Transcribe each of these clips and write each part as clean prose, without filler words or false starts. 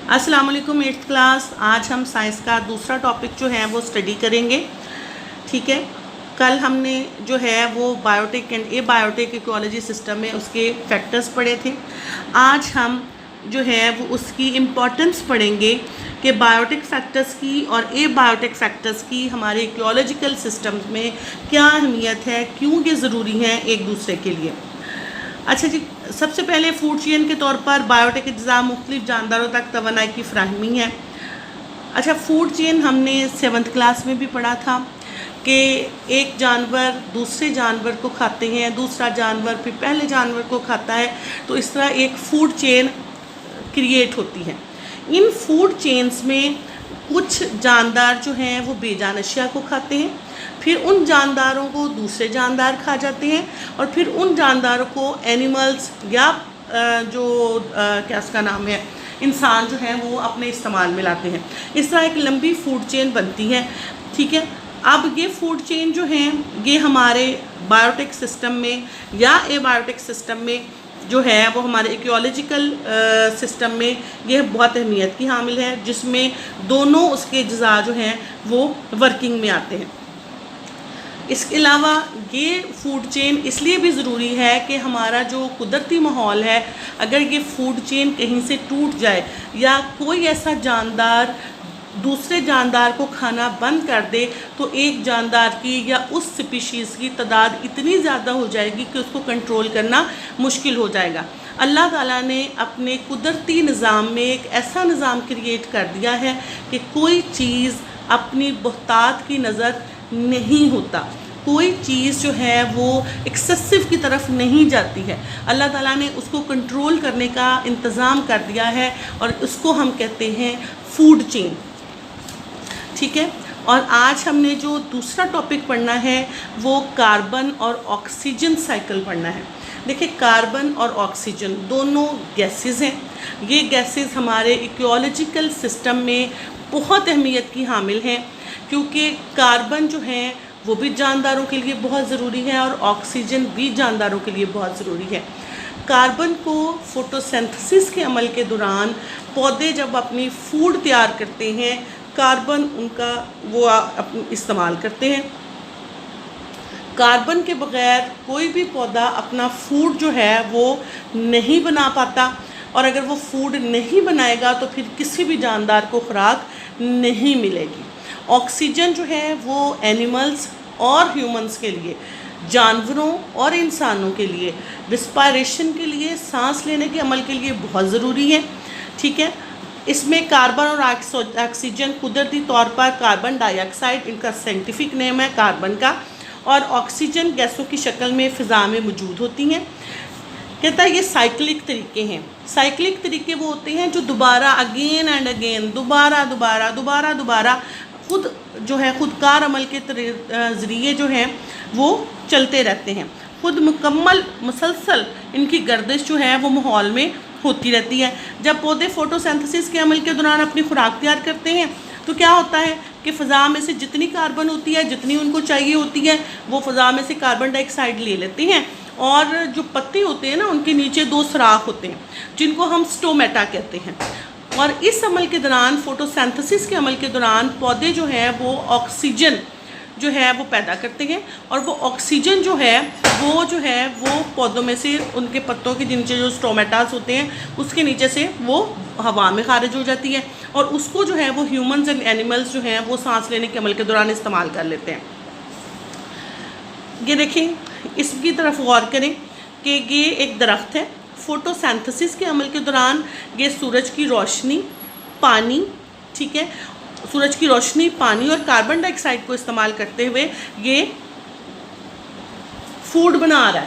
अस्सलाम वालेकुम 8th class. आज हम साइंस का दूसरा टॉपिक जो है वो स्टडी करेंगे। ठीक है, कल हमने जो है वो biotic and abiotic ecology system में उसके फैक्टर्स पढ़े थे। आज हम जो है वो उसकी इम्पोर्टेंस पढ़ेंगे कि बायोटिक फैक्टर्स की और ए बायोटिक फैक्टर्स की हमारे इकोलॉजिकल सिस्टम में क्या अहमियत है, क्यों ये ज़रूरी हैं एक दूसरे के लिए। अच्छा जी, सबसे पहले फूड चेन के तौर पर बायोटिक इंतज़ाम मुख्तलिफ जानदारों तक तवानाई की फ्राहमी है। अच्छा, फूड चेन हमने 7th क्लास में भी पढ़ा था कि एक जानवर दूसरे जानवर को खाते हैं, दूसरा जानवर फिर पहले जानवर को खाता है, तो इस तरह एक फूड चेन क्रिएट होती है। इन फूड चेन्स में कुछ जानदार जो हैं वो बेजान अशिया को खाते हैं, फिर उन जानदारों को दूसरे जानदार खा जाते हैं, और फिर उन जानदारों को एनिमल्स या क्या उसका नाम है इंसान जो हैं वो अपने इस्तेमाल में लाते हैं। इस तरह एक लंबी फूड चेन बनती है। ठीक है, अब ये फूड चेन जो हैं ये हमारे बायोटिक सिस्टम में या एबायोटिक सिस्टम में जो है वो हमारे इकोलॉजिकल सिस्टम में यह बहुत अहमियत की हामिल है, जिसमें दोनों उसके अज्जा जो हैं वो वर्किंग में आते हैं। इसके अलावा ये फूड चेन इसलिए भी ज़रूरी है कि हमारा जो कुदरती माहौल है, अगर ये फूड चेन कहीं से टूट जाए या कोई ऐसा जानदार दूसरे जानदार को खाना बंद कर दे, तो एक जानदार की या उस स्पीशीज़ की तादाद इतनी ज़्यादा हो जाएगी कि उसको कंट्रोल करना मुश्किल हो जाएगा। अल्लाह ताला ने अपने कुदरती निज़ाम में एक ऐसा निज़ाम क्रिएट कर दिया है कि कोई चीज़ अपनी बहुतात की नज़र नहीं होता, कोई चीज़ जो है वो एक्सेसिव की तरफ नहीं जाती है। अल्लाह ताला ने उसको कंट्रोल करने का इंतज़ाम कर दिया है और उसको हम कहते हैं फूड चेन। ठीक है, और आज हमने जो दूसरा टॉपिक पढ़ना है वो कार्बन और ऑक्सीजन साइकिल पढ़ना है। देखिए, कार्बन और ऑक्सीजन दोनों गैसेस हैं। ये गैसेस हमारे इकोलॉजिकल सिस्टम में बहुत अहमियत की हामिल हैं, क्योंकि कार्बन जो है वो भी जानदारों के लिए बहुत ज़रूरी है और ऑक्सीजन भी जानदारों के लिए बहुत ज़रूरी है। कार्बन को फोटोसिंथेसिस के अमल के दौरान पौधे जब अपनी फूड तैयार करते हैं, कार्बन उनका वो इस्तेमाल करते हैं। कार्बन के बग़ैर कोई भी पौधा अपना फूड जो है वो नहीं बना पाता, और अगर वो फूड नहीं बनाएगा तो फिर किसी भी जानदार को खुराक नहीं मिलेगी। ऑक्सीजन जो है वो एनिमल्स और ह्यूमंस के लिए, जानवरों और इंसानों के लिए, रिस्पायरेशन के लिए, सांस लेने के अमल के लिए बहुत ज़रूरी है। ठीक है, इसमें कार्बन और ऑक्सीजन कुदरती तौर पर कार्बन डाइऑक्साइड, इनका साइंटिफिक नेम है कार्बन का, और ऑक्सीजन गैसों की शक्ल में फ़िज़ा में मौजूद होती हैं। कहता है ये साइक्लिक तरीके हैं। साइक्लिक तरीके वो होते हैं जो दोबारा अगेन एंड अगेन, दोबारा दोबारा दोबारा दोबारा खुद जो है खुदकार अमल के ज़रिए जो हैं वो चलते रहते हैं। खुद मुकम्मल मुसलसल इनकी गर्दिश जो है वो माहौल में होती रहती है। जब पौधे फोटोसिंथेसिस के अमल के दौरान अपनी खुराक तैयार करते हैं तो क्या होता है कि फ़ज़ा में से जितनी कार्बन होती है, जितनी उनको चाहिए होती है, वो फ़ज़ा में से कार्बन डाइऑक्साइड ले लेते हैं, और जो पत्ते होते हैं ना उनके नीचे 2 सुराख होते हैं जिनको हम स्टोमेटा कहते हैं। और इस अमल के दौरान, फोटोसिंथेसिस के अमल के दौरान, पौधे जो हैं वो ऑक्सीजन जो है वो पैदा करते हैं, और वो ऑक्सीजन जो है वो पौधों में से उनके पत्तों के नीचे जो स्टोमेटास होते हैं उसके नीचे से वो हवा में खारिज हो जाती है, और उसको जो है वो ह्यूमंस एंड एनिमल्स जो हैं वो सांस लेने के अमल के दौरान इस्तेमाल कर लेते हैं। ये देखें, इसकी तरफ गौर करें कि ये एक दरख्त है। फोटोसिंथेसिस के अमल के दौरान ये सूरज की रोशनी, पानी, ठीक है, सूरज की रोशनी, पानी और कार्बन डाइऑक्साइड को इस्तेमाल करते हुए ये फूड बना रहा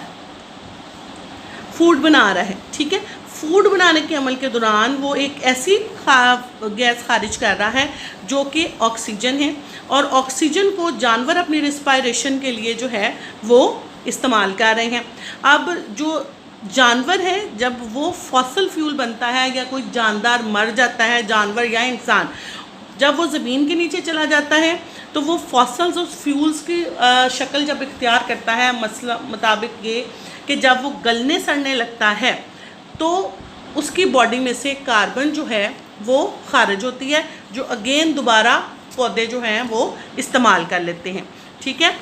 है। ठीक है, फूड बनाने के अमल के दौरान वो एक ऐसी गैस खारिज कर रहा है जो कि ऑक्सीजन है, और ऑक्सीजन को जानवर अपनी रिस्पायरेशन के लिए जो है वो इस्तेमाल कर रहे हैं। अब जो जानवर है, जब वो फॉसिल फ्यूल बनता है या कोई जानदार मर जाता है, जानवर या इंसान, जब वो ज़मीन के नीचे चला जाता है तो वो फॉसल्स और फ्यूल्स की शक्ल जब इख्तियार करता है, मसला मुताबिक ये कि जब वो गलने सड़ने लगता है तो उसकी बॉडी में से कार्बन जो है वो खारिज होती है, जो अगेन दोबारा पौधे जो हैं वो इस्तेमाल कर लेते हैं। ठीक है,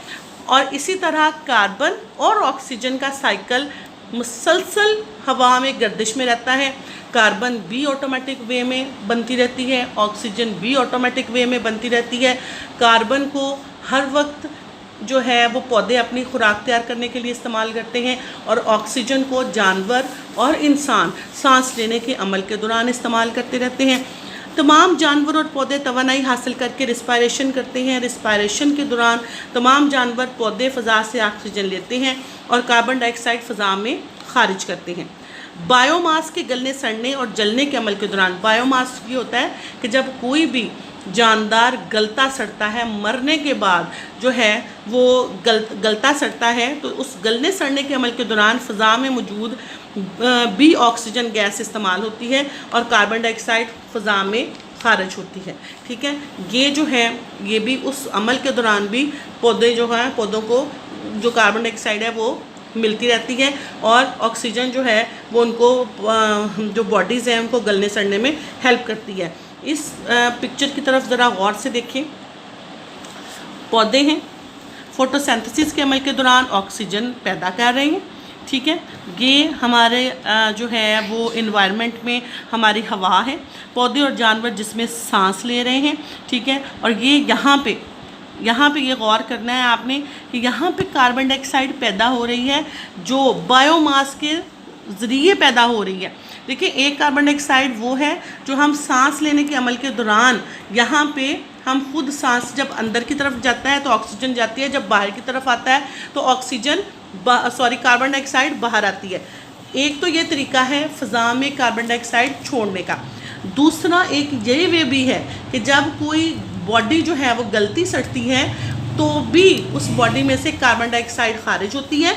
और इसी तरह कार्बन और ऑक्सीजन का साइकिल मुसलसल हवा में गर्दिश में रहता है। कार्बन भी ऑटोमेटिक वे में बनती रहती है, ऑक्सीजन भी ऑटोमेटिक वे में बनती रहती है। कार्बन को हर वक्त जो है वो पौधे अपनी खुराक तैयार करने के लिए इस्तेमाल करते हैं, और ऑक्सीजन को जानवर और इंसान सांस लेने के अमल के दौरान इस्तेमाल करते रहते हैं। तमाम जानवर और पौधे तवानाई हासिल करके रिस्पायरेशन करते हैं। रिस्पायरेशन के दौरान तमाम जानवर पौधे फ़ज़ा से ऑक्सीजन लेते हैं और कार्बन डाइऑक्साइड फ़ज़ा में खारिज करते हैं। बायोमास के गलने सड़ने और जलने के अमल के दौरान, बायोमास ये होता है कि जब कोई भी जानदार गलता सड़ता है, मरने के बाद जो है वो गलता सड़ता है, तो उस गलने सड़ने के अमल के दौरान फ़ज़ा में मौजूद भी ऑक्सीजन गैस इस्तेमाल होती है और कार्बन डाइऑक्साइड फ़ज़ा में खारिज होती है। ठीक है, ये जो है ये भी उस अमल के दौरान भी पौधे जो हैं, पौधों को जो कार्बन डाइऑक्साइड है वो मिलती रहती है और ऑक्सीजन जो है वो उनको जो बॉडीज़ हैं उनको गलने सड़ने में हेल्प करती है। इस पिक्चर की तरफ ज़रा गौर से देखें। पौधे हैं, फोटोसिंथेसिस के अमल के दौरान ऑक्सीजन पैदा कर रहे हैं। ठीक है, ये हमारे जो है वो इन्वायरमेंट में हमारी हवा है, पौधे और जानवर जिसमें सांस ले रहे हैं। ठीक है, और ये यहाँ पे ये गौर करना है आपने कि यहाँ पे कार्बन डाइऑक्साइड पैदा हो रही है जो बायोमास के ज़रिए पैदा हो रही है। देखिए, एक कार्बन डाइऑक्साइड वो है जो हम सांस लेने के अमल के दौरान यहाँ पे हम खुद सांस जब अंदर की तरफ जाता है तो ऑक्सीजन जाती है, जब बाहर की तरफ आता है तो कार्बन डाइऑक्साइड बाहर आती है। एक तो ये तरीका है फ़ज़ा में कार्बन डाइऑक्साइड छोड़ने का। दूसरा एक ये वे भी है कि जब कोई बॉडी जो है वो गलती सड़ती है तो भी उस बॉडी में से कार्बन डाइऑक्साइड खारिज होती है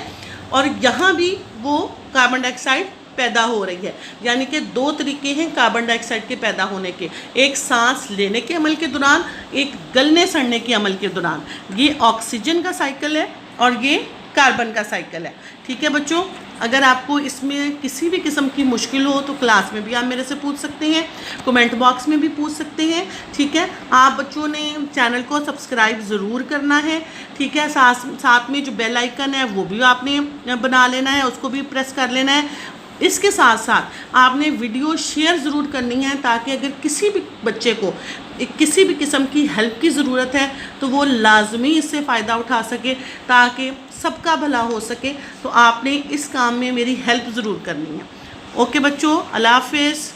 और यहाँ भी वो कार्बन डाइऑक्साइड पैदा हो रही है। यानी कि दो तरीके हैं कार्बन डाइऑक्साइड के पैदा होने के, एक सांस लेने के अमल के दौरान, एक गलने सड़ने के अमल के दौरान। ये ऑक्सीजन का साइकिल है और ये कार्बन का साइकिल है। ठीक है बच्चों, अगर आपको इसमें किसी भी किस्म की मुश्किल हो तो क्लास में भी आप मेरे से पूछ सकते हैं, कमेंट बॉक्स में भी पूछ सकते हैं। ठीक है, आप बच्चों ने चैनल को सब्सक्राइब ज़रूर करना है। ठीक है, साथ में जो बेल आइकन है वो भी आपने बना लेना है, उसको भी प्रेस कर लेना है। इसके साथ साथ आपने वीडियो शेयर ज़रूर करनी है ताकि अगर किसी भी बच्चे को किसी भी किस्म की हेल्प की ज़रूरत है तो वो लाजमी इससे फ़ायदा उठा सके, ताकि सबका भला हो सके। तो आपने इस काम में मेरी हेल्प ज़रूर करनी है। ओके बच्चों, अल्लाह हाफ़िज़।